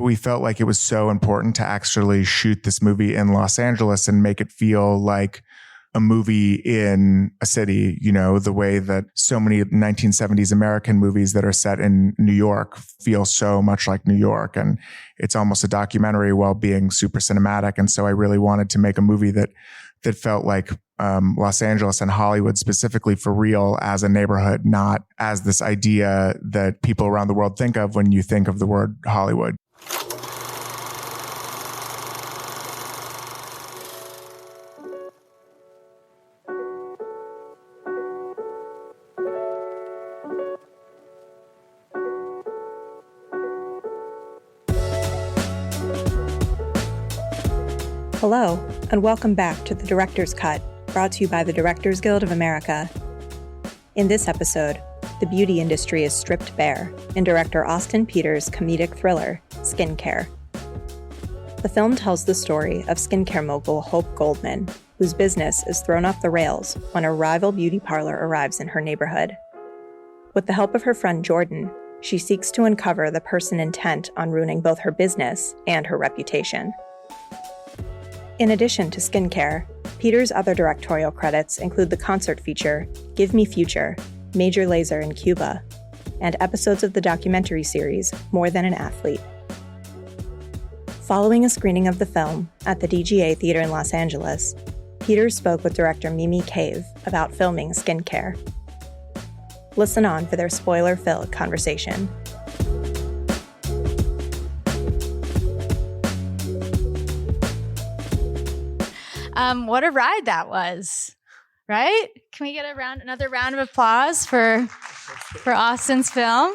we felt like it was so important to actually shoot this movie in Los Angeles and make it feel like a movie in a city, you know, the way that so many 1970s American movies that are set in New York feel so much like New York. And it's almost a documentary while being super cinematic. And so I really wanted to make a movie that felt like Los Angeles and Hollywood specifically for real as a neighborhood, not as this idea that people around the world think of when you think of the word Hollywood. Hello, and welcome back to The Director's Cut, brought to you by the Directors Guild of America. In this episode, the beauty industry is stripped bare in director Austin Peters' comedic thriller, Skincare. The film tells the story of skincare mogul Hope Goldman, whose business is thrown off the rails when a rival beauty parlor arrives in her neighborhood. With the help of her friend Jordan, she seeks to uncover the person intent on ruining both her business and her reputation. In addition to Skincare, Peters' other directorial credits include the concert feature Give Me Future, Major Lazer in Cuba, and episodes of the documentary series More Than an Athlete. Following a screening of the film at the DGA Theater in Los Angeles, Peters spoke with director Mimi Cave about filming Skincare. Listen on for their spoiler-filled conversation. What a ride that was, right? Can we get another round of applause for Austin's film?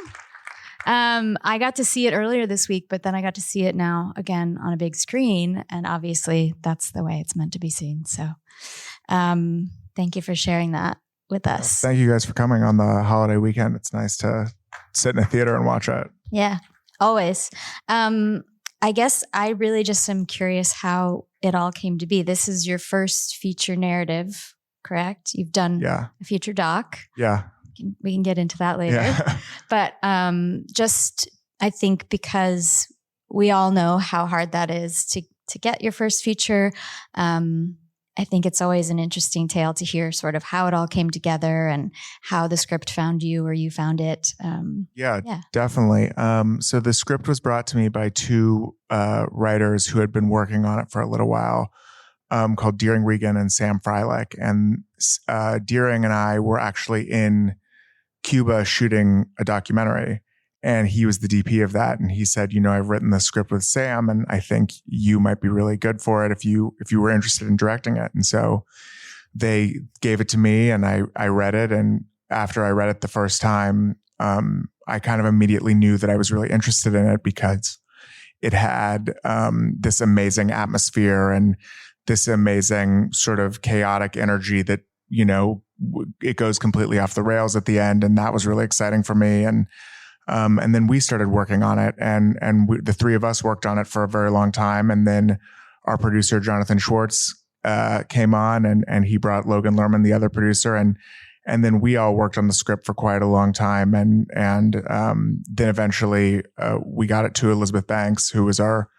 I got to see it earlier this week, but then I got to see it now again on a big screen, and obviously that's the way it's meant to be seen. So thank you for sharing that with us. Thank you guys for coming on the holiday weekend. It's nice to sit in a theater and watch it. Yeah, always. I guess I really just am curious how it all came to be. This is your first feature narrative, correct? You've done a feature doc. Yeah. We can get into that later. Yeah. But just, I think because we all know how hard that is to get your first feature, I think it's always an interesting tale to hear sort of how it all came together and how the script found you or you found it. Yeah, definitely. So the script was brought to me by two writers who had been working on it for a little while, called Deering Regan and Sam Freilich. And Deering and I were actually in Cuba shooting a documentary. And he was the DP of that. And he said, you know, I've written the script with Sam and I think you might be really good for it if you were interested in directing it. And so they gave it to me and I read it. And after I read it the first time, I kind of immediately knew that I was really interested in it because it had this amazing atmosphere and this amazing sort of chaotic energy that, you know, it goes completely off the rails at the end. And that was really exciting for me. And then we started working on it and the three of us worked on it for a very long time. And then our producer, Jonathan Schwartz, came on and he brought Logan Lerman, the other producer. And then we all worked on the script for quite a long time. And then eventually, we got it to Elizabeth Banks, who was our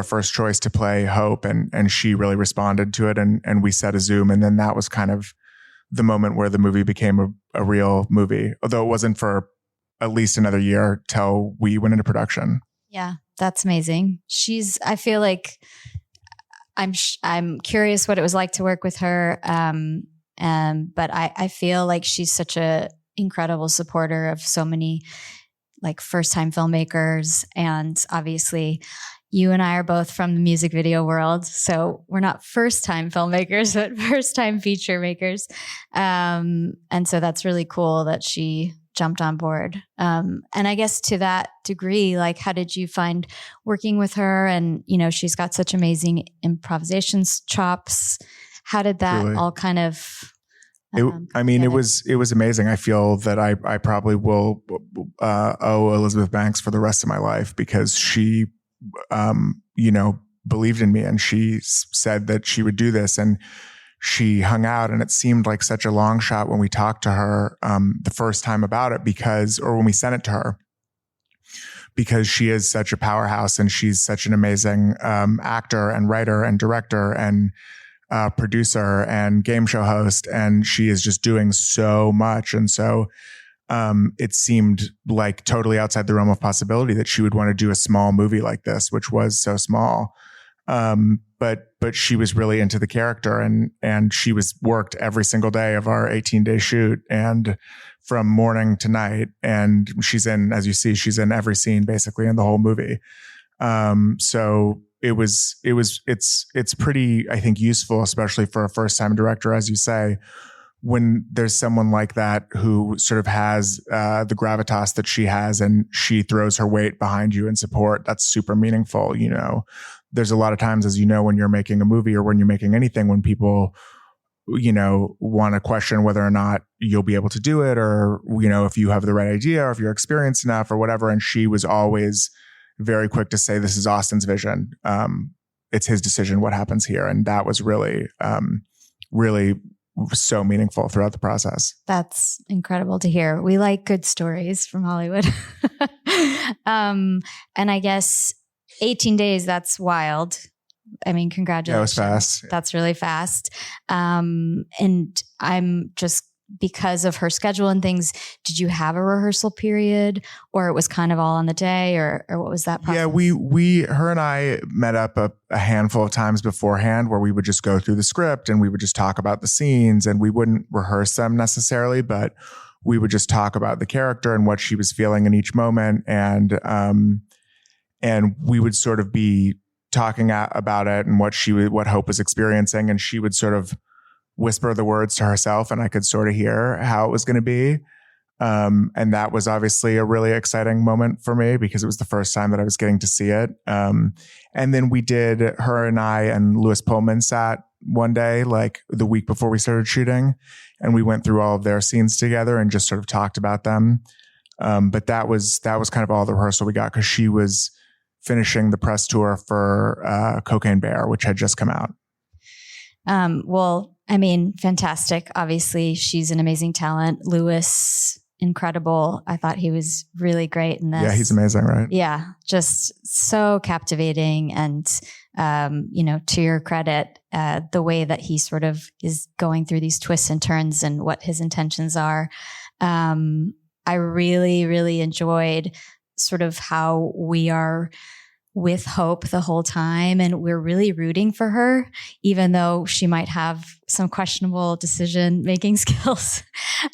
first choice to play Hope. And she really responded to it and we set a Zoom. And then that was kind of the moment where the movie became a real movie, although it wasn't for at least another year till we went into production. Yeah, that's amazing. I feel like I'm curious what it was like to work with her. But I feel like she's such a incredible supporter of so many like first time filmmakers. And obviously you and I are both from the music video world. So we're not first time filmmakers, but first time feature makers. And so that's really cool that she jumped on board. And I guess to that degree, like, how did you find working with her? And, you know, she's got such amazing improvisation chops. How did that all kind of, it was amazing. I feel that I probably will owe Elizabeth Banks for the rest of my life because she, believed in me and she said that she would do this. And she hung out and it seemed like such a long shot when we talked to her the first time about it when we sent it to her, because she is such a powerhouse and she's such an amazing actor and writer and director and producer and game show host. And she is just doing so much. And so it seemed like totally outside the realm of possibility that she would want to do a small movie like this, which was so small. But she was really into the character and she was worked every single day of our 18-day shoot and from morning to night. And she's in, as you see, she's in every scene basically in the whole movie. So it's pretty, I think, useful, especially for a first time director, as you say, when there's someone like that who sort of has the gravitas that she has and she throws her weight behind you in support. That's super meaningful. You know, there's a lot of times, as you know, when you're making a movie or when you're making anything, when people, you know, want to question whether or not you'll be able to do it or, you know, if you have the right idea or if you're experienced enough or whatever. And she was always very quick to say, this is Austin's vision. It's his decision what happens here. And that was really, really so meaningful throughout the process. That's incredible to hear. We like good stories from Hollywood. And I guess 18 days, that's wild. I mean, congratulations. That was fast. That's really fast. And I'm just, because of her schedule and things, did you have a rehearsal period or it was kind of all on the day or what was that process? Yeah, her and I met up a handful of times beforehand where we would just go through the script and we would just talk about the scenes and we wouldn't rehearse them necessarily, but we would just talk about the character and what she was feeling in each moment. And we would sort of be talking about it and what Hope was experiencing. And she would sort of whisper the words to herself and I could sort of hear how it was going to be. And that was obviously a really exciting moment for me because it was the first time that I was getting to see it. And then her and I and Louis Pullman sat one day, like the week before we started shooting, and we went through all of their scenes together and just sort of talked about them. But that was kind of all the rehearsal we got because she was finishing the press tour for Cocaine Bear, which had just come out. Well, I mean, fantastic. Obviously, she's an amazing talent. Louis, incredible. I thought he was really great in this. Yeah, he's amazing, right? Yeah, just so captivating. And, you know, to your credit, the way that he sort of is going through these twists and turns and what his intentions are. I really, really enjoyed sort of how we are with Hope the whole time. And we're really rooting for her, even though she might have some questionable decision-making skills.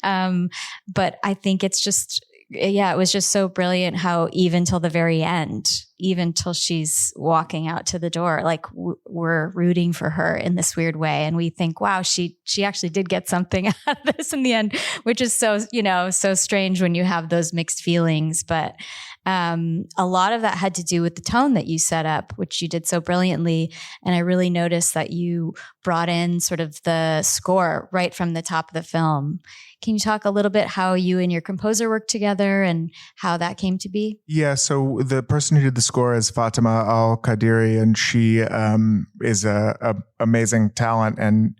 But I think it's just, it was just so brilliant how even till the very end, even till she's walking out to the door, like we're rooting for her in this weird way. And we think, wow, she actually did get something out of this in the end, which is so, you know, so strange when you have those mixed feelings. But a lot of that had to do with the tone that you set up, which you did so brilliantly. And I really noticed that you brought in sort of the score right from the top of the film. Can you talk a little bit how you and your composer worked together and how that came to be? Yeah, so the person who did the score is Fatima Al-Qadiri, and she is a amazing talent, and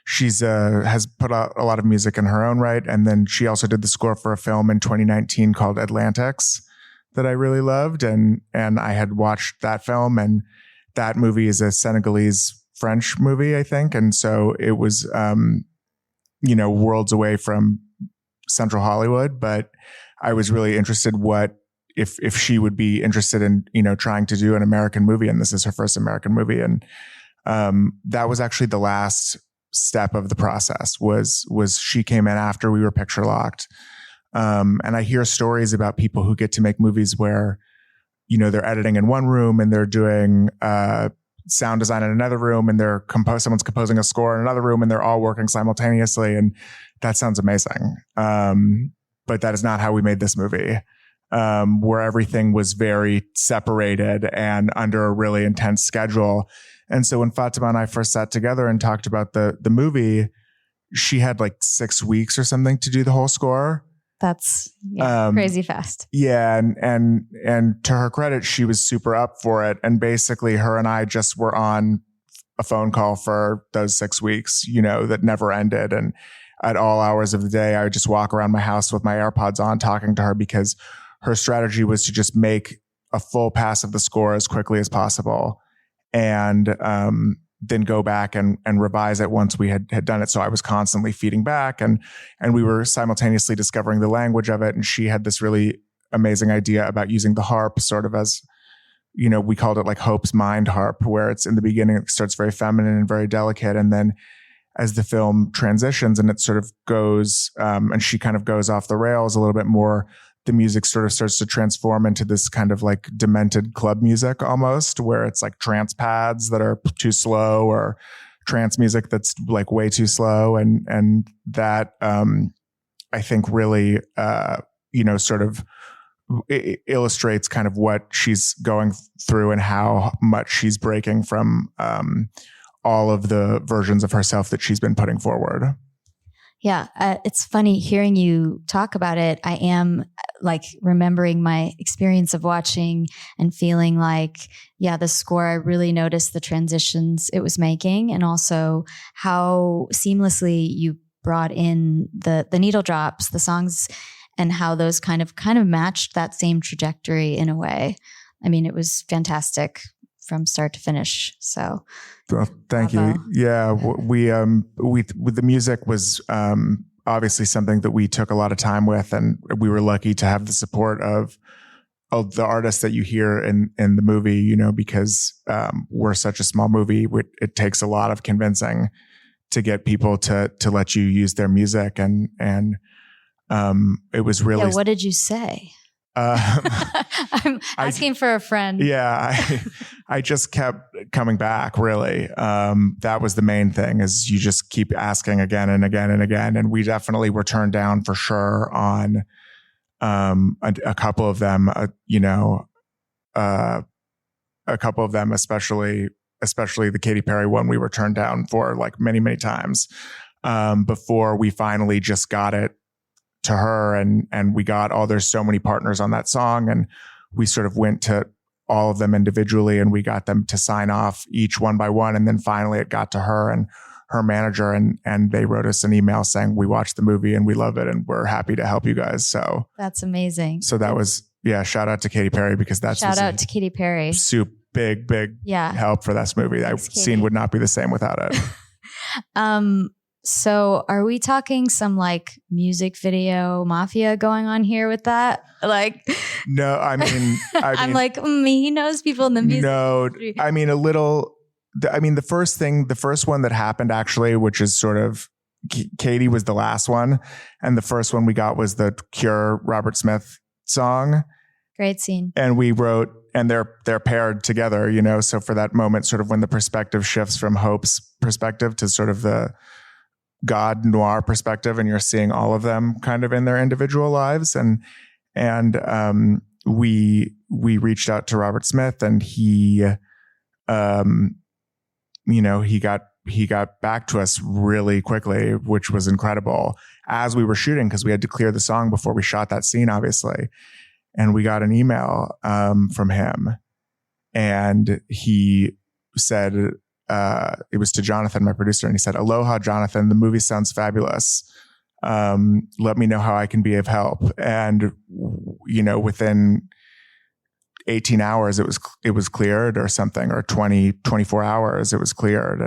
she's has put out a lot of music in her own right. And then she also did the score for a film in 2019 called Atlantics that I really loved, and I had watched that film, and that movie is a Senegalese French movie, I think, and so it was worlds away from Central Hollywood, but I was really interested if she would be interested in, trying to do an American movie. And this is her first American movie. And that was actually the last step of the process was she came in after we were picture locked. And I hear stories about people who get to make movies where, they're editing in one room and they're doing, sound design in another room, and someone's composing a score in another room, and they're all working simultaneously. And that sounds amazing. But that is not how we made this movie, where everything was very separated and under a really intense schedule. And so when Fatima and I first sat together and talked about the movie, she had like 6 weeks or something to do the whole score. That's crazy fast. Yeah. And to her credit, she was super up for it. And basically her and I just were on a phone call for those 6 weeks, that never ended. And at all hours of the day, I would just walk around my house with my AirPods on talking to her, because her strategy was to just make a full pass of the score as quickly as possible, and then go back and revise it once we had done it. So I was constantly feeding back, and we were simultaneously discovering the language of it. And she had this really amazing idea about using the harp sort of as, we called it like Hope's mind harp, where it's in the beginning, it starts very feminine and very delicate. And then as the film transitions and it sort of goes, and she kind of goes off the rails a little bit more, the music sort of starts to transform into this kind of like demented club music almost, where it's like trance pads that are too slow, or trance music that's like way too slow. And that, I think really, sort of it illustrates kind of what she's going through and how much she's breaking from all of the versions of herself that she's been putting forward. Yeah, it's funny hearing you talk about it. I am like remembering my experience of watching and feeling like, yeah, the score, I really noticed the transitions it was making, and also how seamlessly you brought in the needle drops, the songs, and how those kind of matched that same trajectory in a way. I mean, it was fantastic from start to finish. So thank you. Yeah, we the music was obviously something that we took a lot of time with, and we were lucky to have the support of the artists that you hear in the movie, because we're such a small movie. It takes a lot of convincing to get people to let you use their music, and it was really. Yeah, what did you say? I'm asking for a friend. Yeah, I just kept coming back, really. That was the main thing, is you just keep asking again and again and again. And we definitely were turned down for sure on a couple of them, a couple of them, especially the Katy Perry one, we were turned down for like many, many times before we finally just got it to her, and we got there's so many partners on that song, and we sort of went to all of them individually, and we got them to sign off each one by one, and then finally it got to her and her manager, and they wrote us an email saying, we watched the movie and we love it and we're happy to help you guys. So that's amazing. So that was, shout out to Katy Perry, because that's shout out to Katy Perry. Super big help for this movie. That scene would not be the same without it. So are we talking some like music video mafia going on here with that? Like, no, I mean, I'm like, he knows people in the music industry. I mean, a little, the first one that happened actually, which is sort of, Katie was the last one. And the first one we got was the Cure Robert Smith song. Great scene. And we wrote, and they're paired together, so for that moment, sort of when the perspective shifts from Hope's perspective to sort of the God Noir perspective, and you're seeing all of them kind of in their individual lives. And we reached out to Robert Smith, and he got back to us really quickly, which was incredible as we were shooting, because we had to clear the song before we shot that scene, obviously. And we got an email from him, and he said, it was to Jonathan, my producer, and he said, "Aloha, Jonathan. The movie sounds fabulous. Let me know how I can be of help." And within 18 hours, it was cleared, or something, or 24 hours, it was cleared.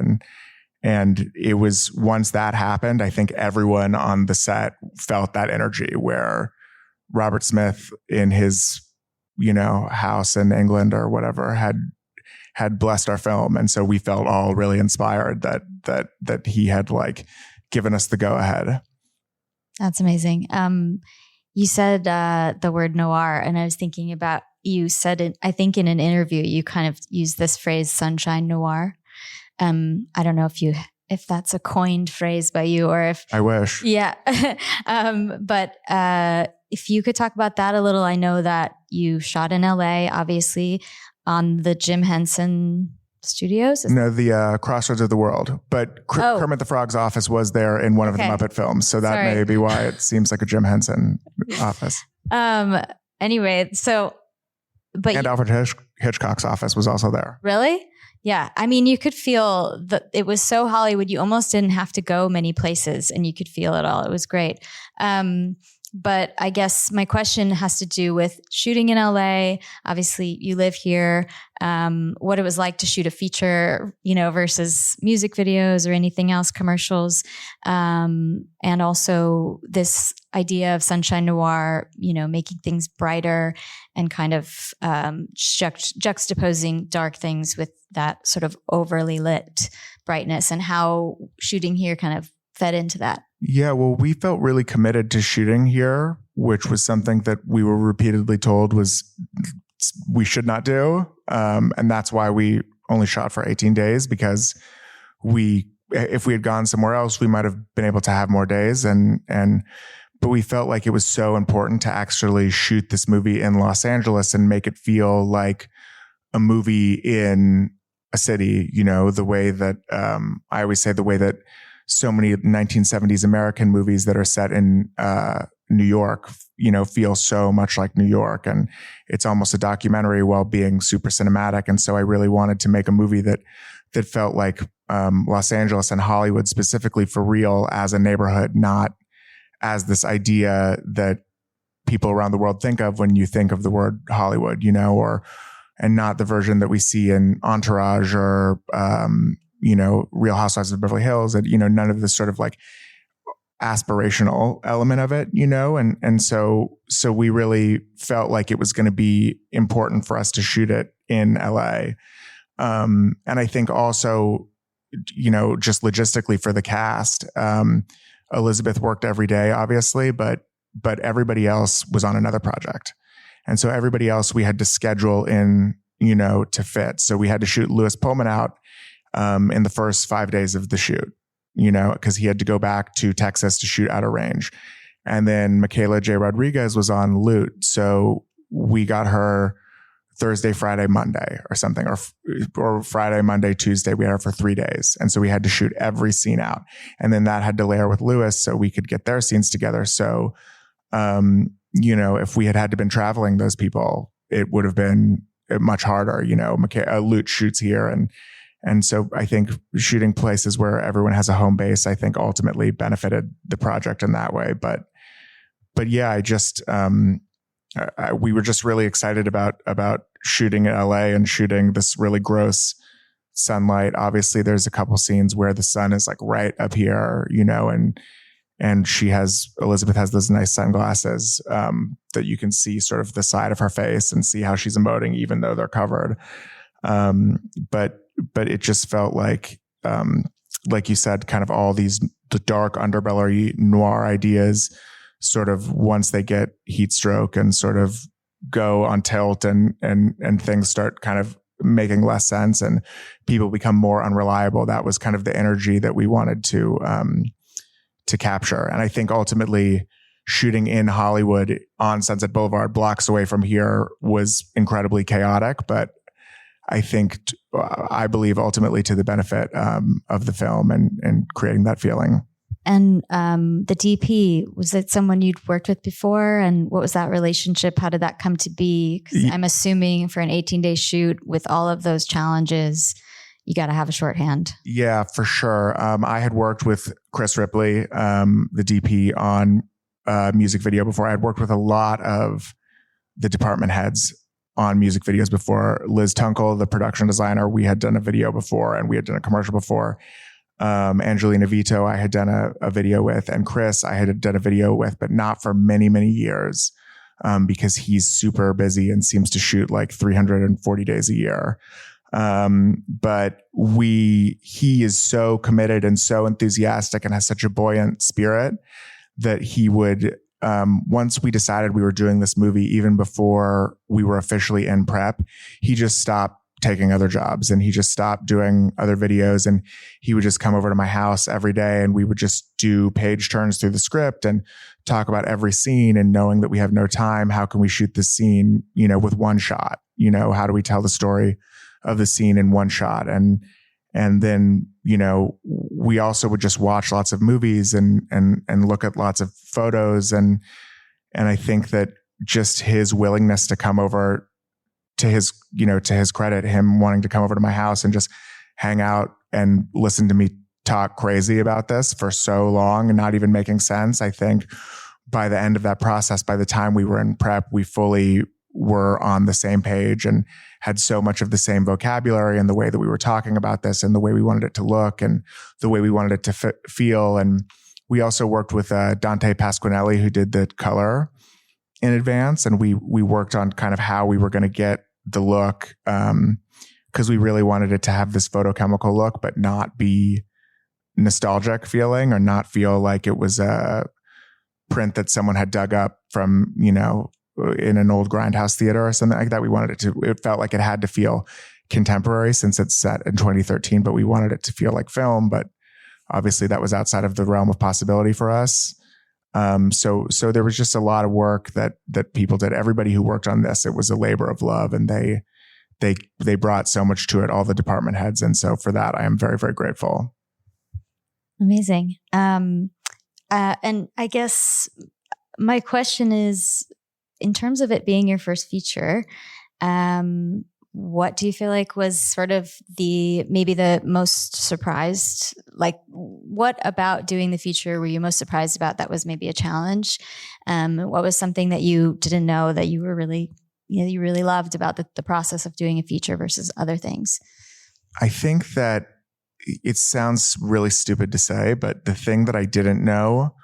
And it was, once that happened, I think everyone on the set felt that energy, where Robert Smith in his, house in England or whatever had blessed our film. And so we felt all really inspired that he had like given us the go ahead. That's amazing. You said the word noir, and I was thinking about, you said it, I think in an interview, you kind of used this phrase, sunshine noir. I don't know if that's a coined phrase by you, or if I wish. Yeah. But if you could talk about that a little. I know that you shot in LA, obviously, on the Jim Henson Studios? No, the Crossroads of the World. But Kermit the Frog's office was there in one of the Muppet films. So that may be why it seems like a Jim Henson office. Anyway, and Alfred Hitchcock's office was also there. Really? Yeah. I mean, you could feel that it was so Hollywood. You almost didn't have to go many places, and you could feel it all. It was great. But I guess my question has to do with shooting in LA. Obviously, you live here. What it was like to shoot a feature, versus music videos or anything else, commercials. And also this idea of Sunshine Noir, making things brighter and kind of juxtaposing dark things with that sort of overly lit brightness, and how shooting here kind of fed into that. Yeah, well, we felt really committed to shooting here, which was something that we were repeatedly told we should not do. And that's why we only shot for 18 days, because if we had gone somewhere else, we might have been able to have more days. But we felt like it was so important to actually shoot this movie in Los Angeles and make it feel like a movie in a city, the way that, I always say the way that so many 1970s American movies that are set in New York, feel so much like New York, and it's almost a documentary while being super cinematic. And so I really wanted to make a movie that felt like Los Angeles and Hollywood specifically for real as a neighborhood, not as this idea that people around the world think of when you think of the word Hollywood, and not the version that we see in Entourage or Real Housewives of Beverly Hills, and, none of this sort of like aspirational element of it, and so we really felt like it was going to be important for us to shoot it in LA. And I think also, just logistically for the cast, Elizabeth worked every day, obviously, but everybody else was on another project. And so everybody else we had to schedule in, to fit. So we had to shoot Louis Pullman out in the first 5 days of the shoot, because he had to go back to Texas to shoot Outer Range. And then Michaela J. Rodriguez was on Loot. So we got her Thursday, Friday, Monday or something, or Friday, Monday, Tuesday. We had her for 3 days. And so we had to shoot every scene out. And then that had to layer with Louis so we could get their scenes together. So, if we had to been traveling those people, it would have been much harder. Loot shoots here, and so I think shooting places where everyone has a home base, I think ultimately benefited the project in that way. But yeah, I just, we were just really excited about shooting in LA and shooting this really gross sunlight. Obviously there's a couple scenes where the sun is like right up here, and Elizabeth has those nice sunglasses, that you can see sort of the side of her face and see how she's emoting, even though they're covered. But it just felt like you said, kind of all the dark underbelly noir ideas, sort of once they get heat stroke and sort of go on tilt and things start kind of making less sense and people become more unreliable. That was kind of the energy that we wanted to capture. And I think ultimately shooting in Hollywood on Sunset Boulevard, blocks away from here, was incredibly chaotic, but I believe ultimately to the benefit of the film and creating that feeling. And the DP, was it someone you'd worked with before? And what was that relationship? How did that come to be? 'Cause I'm assuming for an 18-day shoot with all of those challenges, you got to have a shorthand. Yeah, for sure. I had worked with Chris Ripley, the DP, on a music video before. I had worked with a lot of the department heads on music videos before. Liz Tunkel, the production designer, we had done a video before, and we had done a commercial before. Angelina Vito, I had done a video with, and Chris, I had done a video with, but not for many, many years, because he's super busy and seems to shoot like 340 days a year. But he is so committed and so enthusiastic and has such a buoyant spirit that he would, once we decided we were doing this movie, even before we were officially in prep, he just stopped taking other jobs and he just stopped doing other videos, and he would just come over to my house every day and we would just do page turns through the script and talk about every scene, and knowing that we have no time, how can we shoot this scene, with one shot, how do we tell the story of the scene in one shot? And then, we also would just watch lots of movies and look at lots of photos. And I think that just his willingness to come over, to his credit, him wanting to come over to my house and just hang out and listen to me talk crazy about this for so long and not even making sense, I think by the end of that process, by the time we were in prep, we fully were on the same page and had so much of the same vocabulary and the way that we were talking about this and the way we wanted it to look and the way we wanted it to feel. And we also worked with Dante Pasquinelli, who did the color in advance. And we worked on kind of how we were going to get the look, because we really wanted it to have this photochemical look, but not be nostalgic feeling or not feel like it was a print that someone had dug up from, in an old grindhouse theater or something like that. We wanted it felt like it had to feel contemporary since it's set in 2013, but we wanted it to feel like film. But obviously that was outside of the realm of possibility for us. So there was just a lot of work that people did. Everybody who worked on this, it was a labor of love, and they brought so much to it, all the department heads. And so for that, I am very, very grateful. Amazing. And I guess my question is, in terms of it being your first feature, what do you feel like was sort of maybe the most surprised? Like, what about doing the feature were you most surprised about that was maybe a challenge? What was something that you didn't know that you were really, you really loved about the process of doing a feature versus other things? I think that it sounds really stupid to say, but the thing that I didn't know,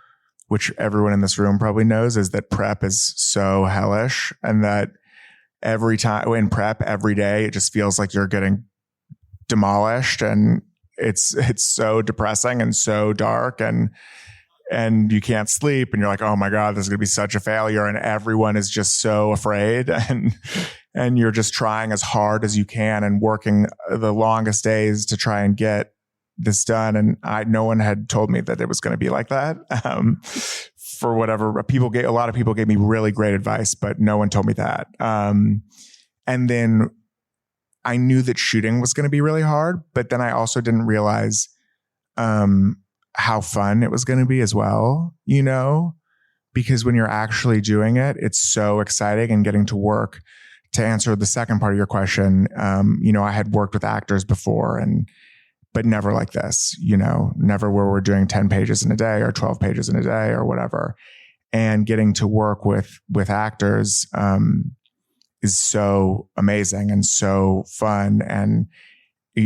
which everyone in this room probably knows, is that prep is so hellish, and that every time in prep, every day, it just feels like you're getting demolished, and it's so depressing and so dark, and you can't sleep, and you're like, oh my God, this is going to be such a failure. And everyone is just so afraid, and you're just trying as hard as you can and working the longest days to try and get this done. And no one had told me that it was going to be like that. For whatever, a lot of people gave me really great advice, but no one told me that. And then I knew that shooting was going to be really hard, but then I also didn't realize, how fun it was going to be as well, because when you're actually doing it, it's so exciting. And getting to work, to answer the second part of your question, I had worked with actors before, but never like this, never where we're doing 10 pages in a day or 12 pages in a day or whatever. And getting to work with actors is so amazing and so fun. And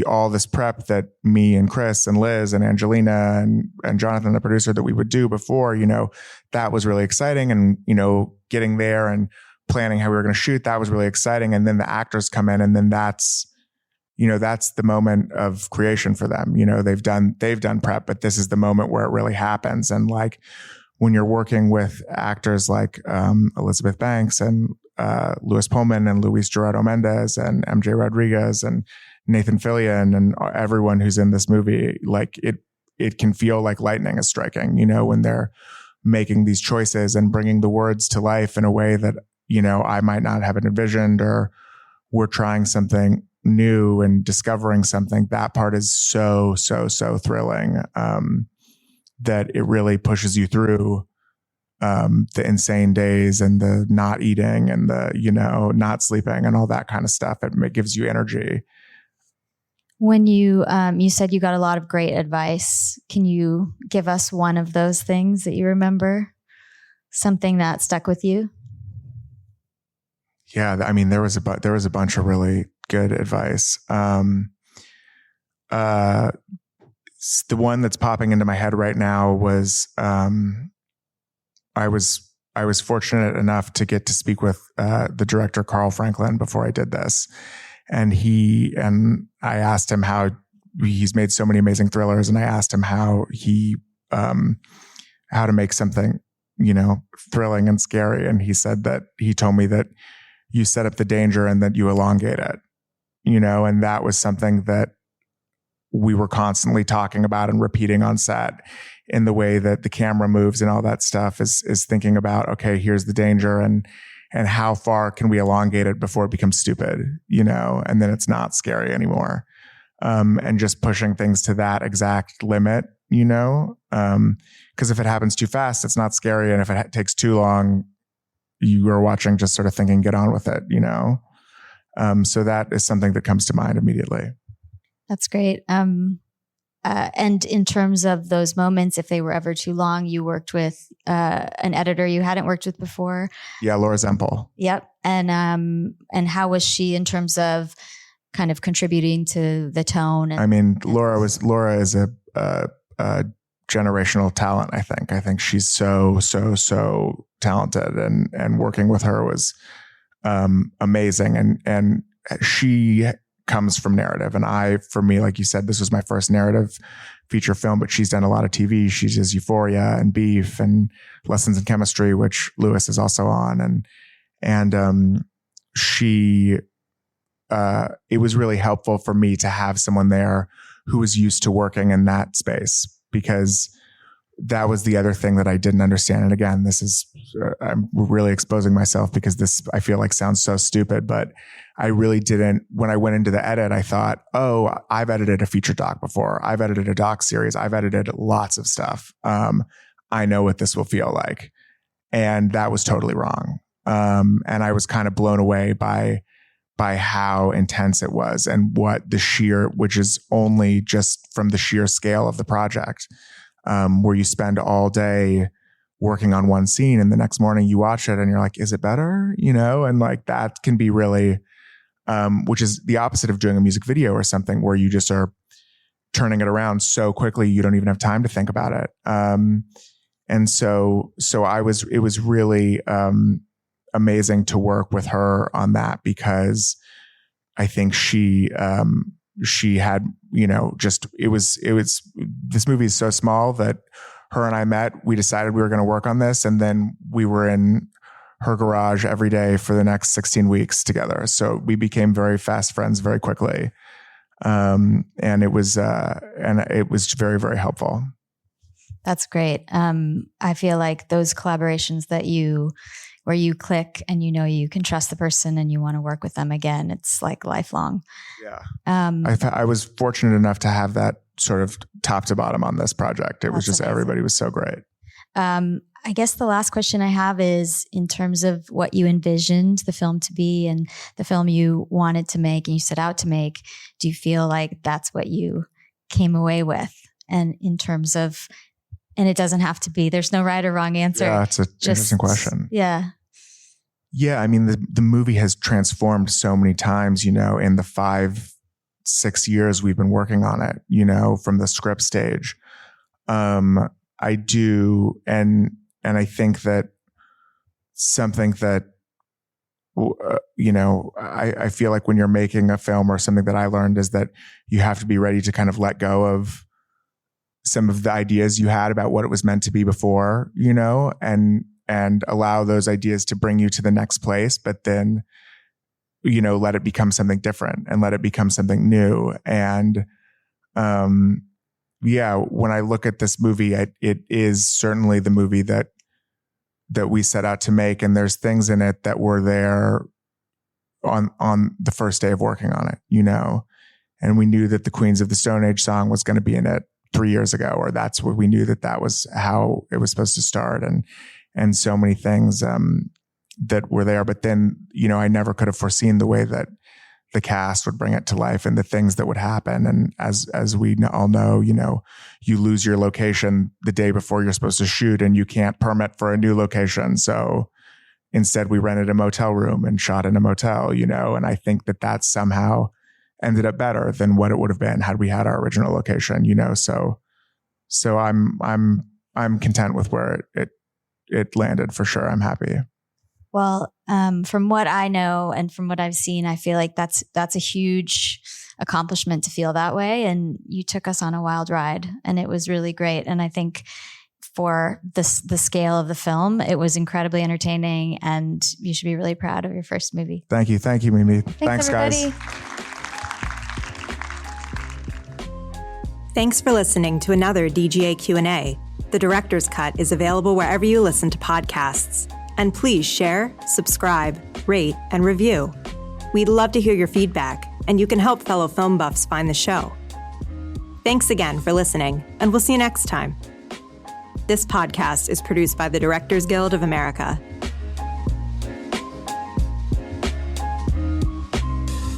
all this prep that me and Chris and Liz and Angelina and Jonathan, the producer, that we would do before, that was really exciting. And, getting there and planning how we were going to shoot, that was really exciting. And then the actors come in, and then that's the moment of creation for them. They've done prep, but this is the moment where it really happens. And like when you're working with actors like Elizabeth Banks and Louis Pullman and Luis Gerardo Mendez and MJ Rodriguez and Nathan Fillion and everyone who's in this movie, like it can feel like lightning is striking, when they're making these choices and bringing the words to life in a way that, I might not have envisioned, or we're trying something new and discovering something. That part is so, so, so thrilling, that it really pushes you through the insane days and the not eating and the, not sleeping and all that kind of stuff. It gives you energy. When you said you got a lot of great advice, can you give us one of those things that you remember? Something that stuck with you? Yeah, I mean, there was a bunch of really good advice. The one that's popping into my head right now was I was fortunate enough to get to speak with the director Carl Franklin before I did this, and I asked him how he's made so many amazing thrillers, and I asked him how to make something thrilling and scary, and he told me that you set up the danger and that you elongate it, and that was something that we were constantly talking about and repeating on set, in the way that the camera moves and all that stuff is thinking about, okay, here's the danger and how far can we elongate it before it becomes stupid, and then it's not scary anymore. And just pushing things to that exact limit, because if it happens too fast, it's not scary. And if it takes too long, you are watching just sort of thinking, get on with it, So that is something that comes to mind immediately. That's great. And in terms of those moments, if they were ever too long, you worked with an editor you hadn't worked with before. Yeah, Laura Zempel. Yep. And how was she in terms of kind of contributing to the tone? Laura is a generational talent. I think she's so talented, and working with her was amazing. And she comes from narrative, and for me, like you said, this was my first narrative feature film, but she's done a lot of TV. She does Euphoria and Beef and Lessons in Chemistry, which Lewis is also on, and she. It was really helpful for me to have someone there who was used to working in that space, because that was the other thing that I didn't understand. And again, I'm really exposing myself because this, I feel like, sounds so stupid, but I really didn't. When I went into the edit, I thought, oh, I've edited a feature doc before. I've edited a doc series. I've edited lots of stuff. I know what this will feel like. And that was totally wrong. And I was kind of blown away by how intense it was, and which is only just from the sheer scale of the project, where you spend all day working on one scene and the next morning you watch it and you're like, is it better? And like that can be really, which is the opposite of doing a music video or something where you just are turning it around so quickly, you don't even have time to think about it. And so it was really, amazing to work with her on that, because I think she had, this movie is so small that her and I met, we decided we were going to work on this. And then we were in her garage every day for the next 16 weeks together. So we became very fast friends very quickly. And it was very, very helpful. That's great. I feel like those collaborations where you click and you can trust the person and you want to work with them again, it's like lifelong. Yeah. I was fortunate enough to have that sort of top to bottom on this project. It was just amazing. Everybody was so great. I guess the last question I have is, in terms of what you envisioned the film to be and the film you wanted to make and you set out to make, do you feel like that's what you came away with? And in terms of, and it doesn't have to be, there's no right or wrong answer. Yeah, it's an interesting question. Yeah. Yeah. I mean, the movie has transformed so many times, in the 5-6 years we've been working on it, from the script stage. I do. And I think that something that, I feel like when you're making a film, or something that I learned, is that you have to be ready to kind of let go of some of the ideas you had about what it was meant to be before, and allow those ideas to bring you to the next place, but then, let it become something different and let it become something new. And, when I look at this movie, it is certainly the movie that we set out to make. And there's things in it that were there on the first day of working on it, and we knew that the Queens of the Stone Age song was going to be in it 3 years ago, or that's what we knew that was how it was supposed to start. And so many things, that were there, but then, I never could have foreseen the way that the cast would bring it to life and the things that would happen. And as we all know, you lose your location the day before you're supposed to shoot, and you can't permit for a new location. So instead we rented a motel room and shot in a motel, and I think that somehow ended up better than what it would have been had we had our original location, so I'm content with where it landed, for sure. I'm happy. Well, from what I know and from what I've seen, I feel like that's a huge accomplishment to feel that way. And you took us on a wild ride, and it was really great. And I think for the scale of the film, it was incredibly entertaining, and you should be really proud of your first movie. Thank you, Mimi. Thanks everybody. Guys. Thanks for listening to another DGA Q&A. The Director's Cut is available wherever you listen to podcasts. And please share, subscribe, rate, and review. We'd love to hear your feedback, and you can help fellow film buffs find the show. Thanks again for listening, and we'll see you next time. This podcast is produced by the Directors Guild of America